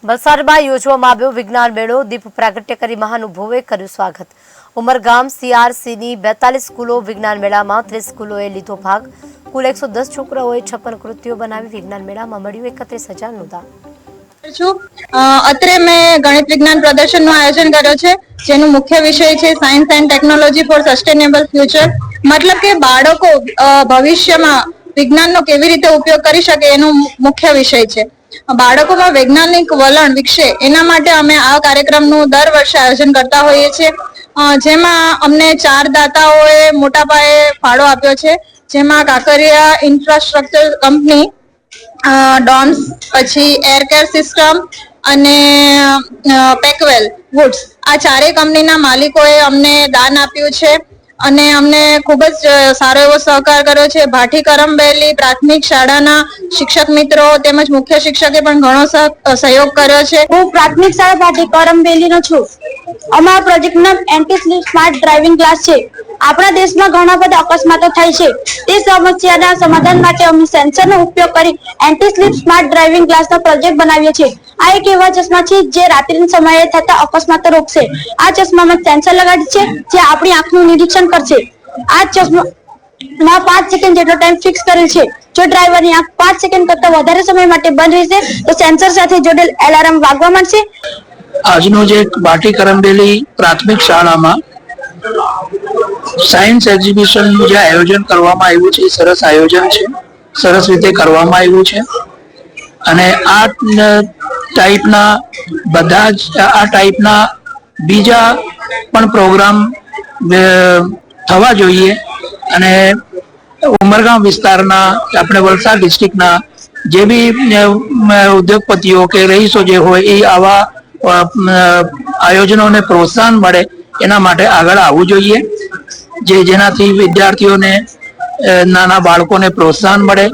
વલસાડમાં યોજવામાં આવ્યો વિજ્ઞાન મેળો। દીપ પ્રાગટ્ય કરી મહાનુભાવોએ કર્યું સ્વાગત। ઉમરગામ સીઆરસીની 42 સ્કૂલો વિજ્ઞાન મેળામાં 30 સ્કૂલોએ લીધો ભાગ। કુલ 110 છોકરાઓએ 56 કૃતિઓ બનાવી વિજ્ઞાન મેળામાં મળ્યું 31,000નું દાન। અત્રે મેં ગણિત વિજ્ઞાન પ્રદર્શનનું આયોજન કર્યો છે, જેનો મુખ્ય વિષય છે science and technology four sustainable future. મતલબ કે બાળકો ભવિષ્યમાં વિજ્ઞાનનો કેવી રીતે ઉપયોગ કરી શકે એનો મુખ્ય વિષય છે। બાળકોમાં વૈજ્ઞાનિક વલણ વિકસે એના માટે અમે આ કાર્યક્રમનું દર વર્ષે આયોજન કરતા હોઈએ છીએ, જેમાં અમને 4 દાતાઓએ મોટા પાયે ફાળો આપ્યો છે, જેમાં કાંકરિયા ઇન્ફ્રાસ્ટ્રક્ચર કંપની, ડોમ્સ, પછી એર કેર સિસ્ટમ અને પેકવેલ વુડ્સ, આ 4 કંપનીના માલિકોએ અમને દાન આપ્યું છે અને અમને ખૂબ જ સારો એવો સહકાર કર્યો છે। ભાટી કરમબેલી પ્રાથમિક શાળાના શિક્ષક મિત્રો તેમજ મુખ્ય શિક્ષકે પણ ઘણો સહયોગ કર્યો છે। હું પ્રાથમિક શાળા ભાટી કરમબેલીનો છું। અમારા પ્રોજેક્ટનું નામ anti sleep smart driving class છે। આપણા દેશમાં ઘણા બધા અકસ્માતો થાય છે, તે સમસ્યાના સમાધાન માટે અમે સેન્સરનો ઉપયોગ કરી એન્ટી સ્લીપ સ્માર્ટ ડ્રાઇવિંગ ક્લાસનો પ્રોજેક્ટ બનાવ્યો છે। આ એક એવા ચશ્મા છે જે રાત્રિના સમયે થતા અકસ્માતો રોકશે। આ ચશ્મામાં સેન્સર લગાડી છે જે આપણી આંખનું નિરીક્ષણ કરશે। આ ચશ્મામાં 5 સેકન્ડ જેટલો ટાઈમ ફિક્સ કરેલ છે। જો ડ્રાઈવરની આંખ 5 સેકન્ડ કરતા વધારે સમય માટે બંધ રહેશે તો સેન્સર સાથે જોડેલ એલાર્મ વાગવા માંડશે। આજનો જે ભાટી કરમબેલી પ્રાથમિક શાળામાં સાયન્સ એક્ઝિબિશનનું જે આયોજન કરવામાં આવ્યું છે, સરસ આયોજન છે, સરસ રીતે કરવામાં આવ્યું છે અને આ ટાઈપના બધા જ આ ટાઈપના બીજા પણ પ્રોગ્રામ થવા જોઈએ અને ઉમરગામ વિસ્તારના આપણે વલસાડ ડિસ્ટ્રિક્ટના જે બી ઉદ્યોગપતિઓ કે રહીશો જે હોય એ આવા આયોજનોને પ્રોત્સાહન મળે એના માટે આગળ આવવું જોઈએ, જેનાથી વિદ્યાર્થીઓને નાના બાળકોને પ્રોત્સાહન મળે।